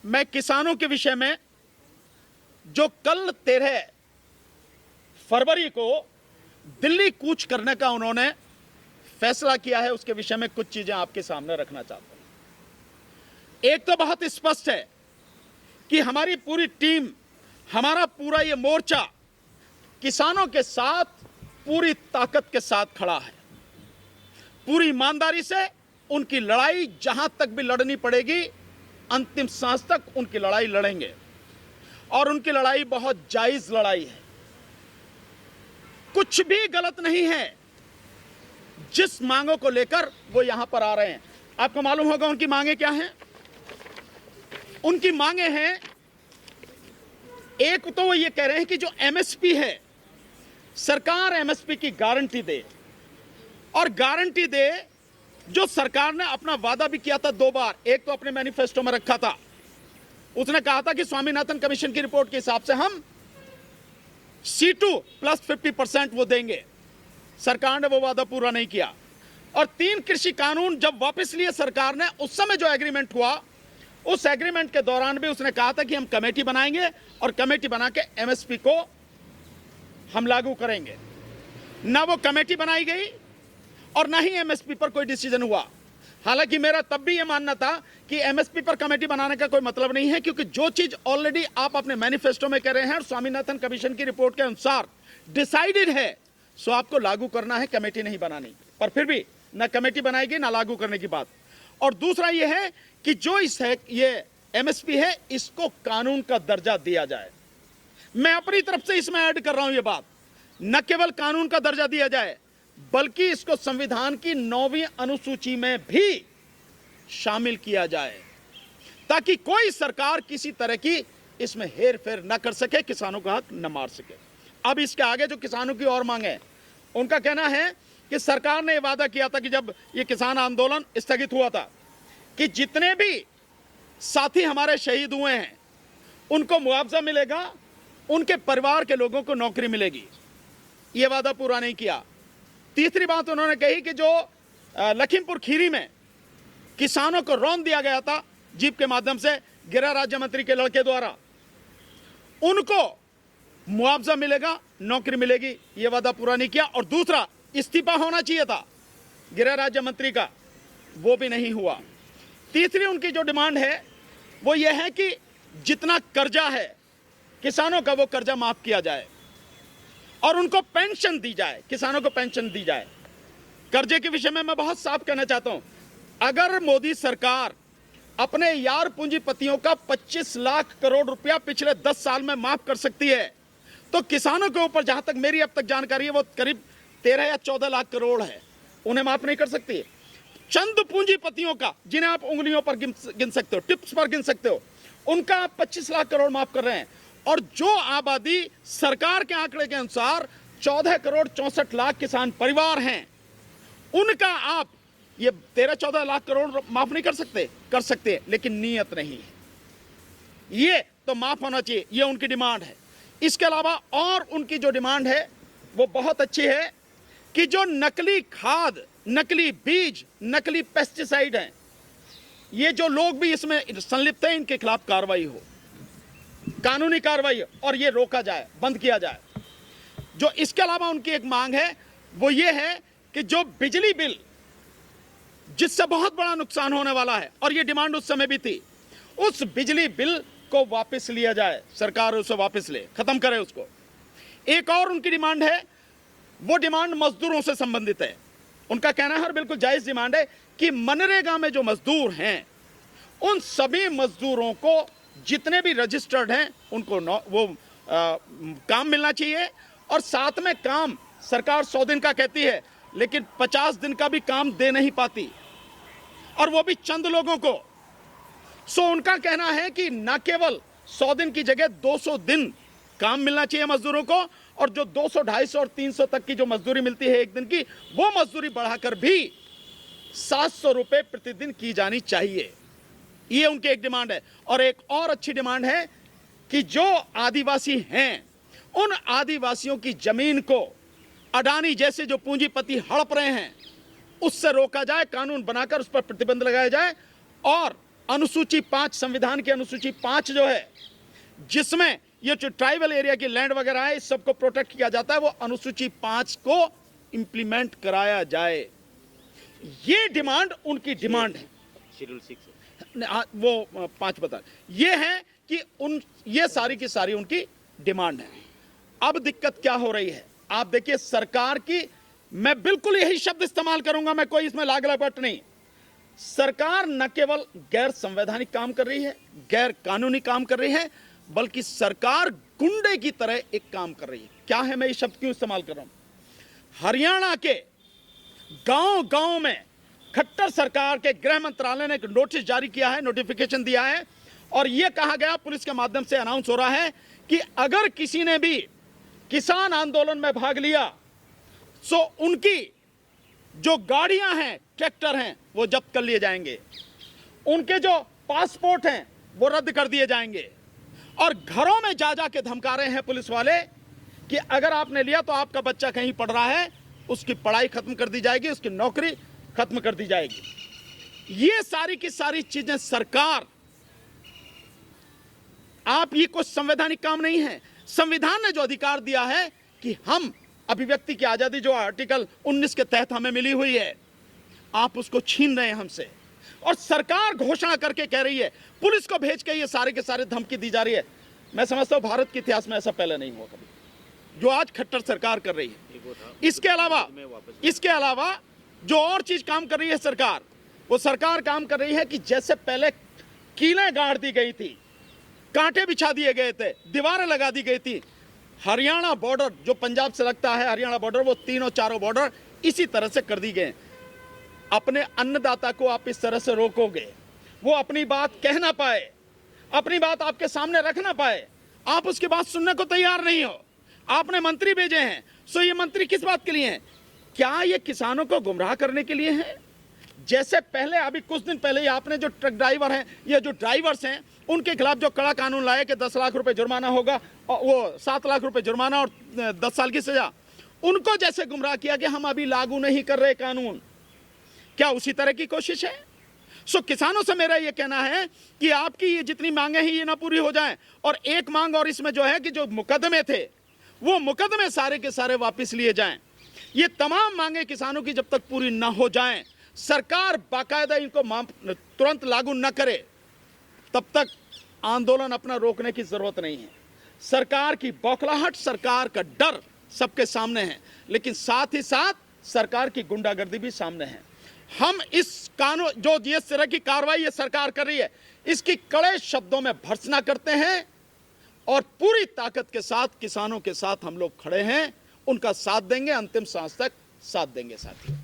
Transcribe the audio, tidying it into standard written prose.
मैं किसानों के विषय में जो कल 13 फरवरी को दिल्ली कूच करने का उन्होंने फैसला किया है, उसके विषय में कुछ चीजें आपके सामने रखना चाहता हूं। एक तो बहुत स्पष्ट है कि हमारी पूरी टीम, हमारा पूरा ये मोर्चा किसानों के साथ पूरी ताकत के साथ खड़ा है। पूरी ईमानदारी से उनकी लड़ाई जहां तक भी लड़नी पड़ेगी, अंतिम सांस तक उनकी लड़ाई लड़ेंगे। और उनकी लड़ाई बहुत जायज लड़ाई है, कुछ भी गलत नहीं है। जिस मांगों को लेकर वो यहां पर आ रहे हैं, आपको मालूम होगा उनकी मांगे क्या हैं। उनकी मांगे हैं, एक तो वो ये कह रहे हैं कि जो एमएसपी है, सरकार एमएसपी की गारंटी दे, और गारंटी दे जो सरकार ने अपना वादा भी किया था 2 बार। एक तो अपने मैनिफेस्टो में रखा था, उसने कहा था कि स्वामीनाथन कमीशन की रिपोर्ट के हिसाब से हम C2 प्लस 50% वो देंगे। सरकार ने वो वादा पूरा नहीं किया। और 3 कृषि कानून जब वापस लिए सरकार ने, उस समय जो एग्रीमेंट हुआ, उस एग्रीमेंट के दौरान भी उसने कहा था कि हम कमेटी बनाएंगे और कमेटी बना के एमएसपी को हम लागू करेंगे। ना वो कमेटी बनाई गई और ना ही एमएसपी पर कोई डिसीजन हुआ। हालांकि मेरा तब भी यह मानना था कि एमएसपी पर कमेटी बनाने का कोई मतलब नहीं है, क्योंकि जो चीज ऑलरेडी आप अपने मैनिफेस्टो में कह रहे हैं और स्वामीनाथन कमीशन की रिपोर्ट के अनुसार डिसाइडेड है, सो आपको लागू करना है, कमेटी नहीं बनानी। पर फिर भी ना कमेटी बनाएगी ना लागू करने की बात। और दूसरा यह है कि जो ये एमएसपी है, इसको कानून का दर्जा दिया जाए। मैं अपनी तरफ से इसमें ऐड कर रहा हूं ये बात, न केवल कानून का दर्जा दिया जाए, बल्कि इसको संविधान की 9वीं अनुसूची में भी शामिल किया जाए, ताकि कोई सरकार किसी तरह की इसमें हेर फेर न कर सके, किसानों का हक न मार सके। अब इसके आगे जो किसानों की और मांग है, उनका कहना है कि सरकार ने वादा किया था कि जब ये किसान आंदोलन स्थगित हुआ था, कि जितने भी साथी हमारे शहीद हुए हैं उनको मुआवजा मिलेगा, उनके परिवार के लोगों को नौकरी मिलेगी। ये वादा पूरा नहीं किया। तीसरी बात उन्होंने कही कि जो लखीमपुर खीरी में किसानों को रौंद दिया गया था जीप के माध्यम से गृह राज्य मंत्री के लड़के द्वारा, उनको मुआवजा मिलेगा, नौकरी मिलेगी। ये वादा पूरा नहीं किया। और दूसरा, इस्तीफा होना चाहिए था गृह राज्य मंत्री का, वो भी नहीं हुआ। तीसरी उनकी जो डिमांड है वो ये है कि जितना कर्जा है किसानों का, वो कर्जा माफ किया जाए और उनको पेंशन दी जाए, किसानों को पेंशन दी जाए। कर्जे के विषय में मैं बहुत साफ कहना चाहता हूं, अगर मोदी सरकार अपने यार पूंजीपतियों का 25 लाख करोड़ रुपया पिछले 10 साल में माफ कर सकती है, तो किसानों के ऊपर, जहां तक मेरी अब तक जानकारी है, वो करीब 13 या 14 लाख करोड़ है, उन्हें माफ नहीं कर सकती। चंद पूंजीपतियों का, जिन्हें आप उंगलियों पर गिन सकते हो, टिप्स पर गिन सकते हो, उनका आप 25 लाख करोड़ माफ कर रहे हैं। और जो आबादी सरकार के आंकड़े के अनुसार 14 करोड़ 64 लाख किसान परिवार हैं, उनका आप ये 13-14 लाख करोड़ माफ नहीं कर सकते? कर सकते, लेकिन नीयत नहीं है। ये तो माफ होना चाहिए, ये उनकी डिमांड है। इसके अलावा और उनकी जो डिमांड है वो बहुत अच्छी है कि जो नकली खाद, नकली बीज, नकली पेस्टिसाइड हैं, ये जो लोग भी इसमें संलिप्त हैं, इनके खिलाफ कार्रवाई हो, कानूनी कार्रवाई, और ये रोका जाए, बंद किया जाए। जो इसके अलावा उनकी एक मांग है वो ये है कि जो बिजली बिल, जिससे बहुत बड़ा नुकसान होने वाला है, और ये डिमांड उस समय भी थी, उस बिजली बिल को वापस लिया जाए, सरकार उसे वापस ले, खत्म करे उसको। एक और उनकी डिमांड है, वो डिमांड मजदूरों से संबंधित है। उनका कहना है, और बिल्कुल जायज डिमांड है, कि मनरेगा में जो मजदूर हैं, उन सभी मजदूरों को, जितने भी रजिस्टर्ड हैं, उनको काम मिलना चाहिए। और साथ में काम, सरकार 100 दिन का कहती है, लेकिन 50 दिन का भी काम दे नहीं पाती, और वो भी चंद लोगों को। सो उनका कहना है कि न केवल 100 दिन की जगह 200 दिन काम मिलना चाहिए मजदूरों को, और जो 200, 250 और 300 तक की जो मजदूरी मिलती है एक दिन की, वो मजदूरी बढ़ाकर भी 700 रुपए प्रतिदिन की जानी चाहिए। ये उनकी एक डिमांड है। और एक और अच्छी डिमांड है कि जो आदिवासी हैं, उन आदिवासियों की जमीन को अडानी जैसे जो पूंजीपति हड़प रहे हैं, उससे रोका जाए, कानून बनाकर उस पर प्रतिबंध लगाया जाए, और अनुसूची 5 संविधान की अनुसूची 5 जो है, जिसमें ये जो ट्राइबल एरिया की लैंड वगैरह है, इस सबको प्रोटेक्ट किया जाता है, वो अनुसूची 5 को इंप्लीमेंट कराया जाए। ये डिमांड उनकी डिमांड है। शेड्यूल 6 वो 5 बता, ये है कि ये सारी की सारी उनकी डिमांड है। अब दिक्कत क्या हो रही है, आप देखिए सरकार की, मैं बिल्कुल यही शब्द इस्तेमाल करूंगा, मैं कोई इसमें लाग लपेट नहीं। सरकार न केवल गैर संवैधानिक काम कर रही है, गैर कानूनी काम कर रही है, बल्कि सरकार गुंडे की तरह एक काम कर रही है। क्या है, मैं ये शब्द क्यों इस्तेमाल कर रहा हूं? हरियाणा के गांव-गांव में खट्टर सरकार के गृह मंत्रालय ने एक नोटिस जारी किया है, नोटिफिकेशन दिया है, और यह कहा गया, पुलिस के माध्यम से अनाउंस हो रहा है कि अगर किसी ने भी किसान आंदोलन में भाग लिया तो उनकी जो गाड़ियां हैं, ट्रैक्टर हैं, वो जब्त कर लिए जाएंगे, उनके जो पासपोर्ट हैं वो रद्द कर दिए जाएंगे, और घरों में जा के धमका रहे हैं पुलिस वाले कि अगर आपने लिया तो आपका बच्चा कहीं पढ़ रहा है, उसकी पढ़ाई खत्म कर दी जाएगी, उसकी नौकरी खत्म कर दी जाएगी। ये सारी की सारी चीजें सरकार, आप ये कुछ संवैधानिक काम नहीं है। संविधान ने जो अधिकार दिया है कि हम अभिव्यक्ति की आजादी, जो आर्टिकल 19 के तहत हमें मिली हुई है, आप उसको छीन रहे हैं हमसे। और सरकार घोषणा करके कह रही है, पुलिस को भेज के ये सारे के सारे धमकी दी जा रही है। मैं समझता हूं भारत के इतिहास में ऐसा पहले नहीं हुआ कभी, जो आज खट्टर सरकार कर रही है। इसके अलावा जो और चीज काम कर रही है सरकार, वो सरकार काम कर रही है कि जैसे पहले कीलें गाड़ दी गई थी, कांटे बिछा दिए गए थे, दीवारें लगा दी गई थी, हरियाणा बॉर्डर जो पंजाब से लगता है, हरियाणा बॉर्डर, वो तीनों चारों बॉर्डर इसी तरह से कर दी गए। अपने अन्नदाता को आप इस तरह से रोकोगे, वो अपनी बात कह ना पाए, अपनी बात आपके सामने रख ना पाए, आप उसकी बात सुनने को तैयार नहीं हो। आपने मंत्री भेजे हैं, सो ये मंत्री किस बात के लिए हैं? क्या ये किसानों को गुमराह करने के लिए है? जैसे पहले, अभी कुछ दिन पहले आपने जो ट्रक ड्राइवर हैं, ये जो ड्राइवर्स हैं, उनके खिलाफ जो कड़ा कानून लाया कि 10 लाख रुपए जुर्माना होगा, और वो 7 लाख रुपए जुर्माना और 10 साल की सजा, उनको जैसे गुमराह किया कि हम अभी लागू नहीं कर रहे कानून, क्या उसी तरह की कोशिश है? सो किसानों से मेरा ये कहना है कि आपकी ये जितनी मांगे हैं ये ना पूरी हो जाएं, और एक मांग और इसमें जो है कि जो मुकदमे थे, वो मुकदमे सारे के सारे वापस लिए जाएं। ये तमाम मांगे किसानों की जब तक पूरी ना हो जाएं, सरकार बाकायदा इनको तुरंत लागू न करे, तब तक आंदोलन अपना रोकने की जरूरत नहीं है। सरकार की बौखलाहट, सरकार का डर सबके सामने है, लेकिन साथ ही साथ सरकार की गुंडागर्दी भी सामने है। हम इस कानून, जो इस तरह की कार्रवाई ये सरकार कर रही है, इसकी कड़े शब्दों में भर्त्सना करते हैं, और पूरी ताकत के साथ किसानों के साथ हम लोग खड़े हैं, उनका साथ देंगे, अंतिम सांस तक साथ देंगे साथियों।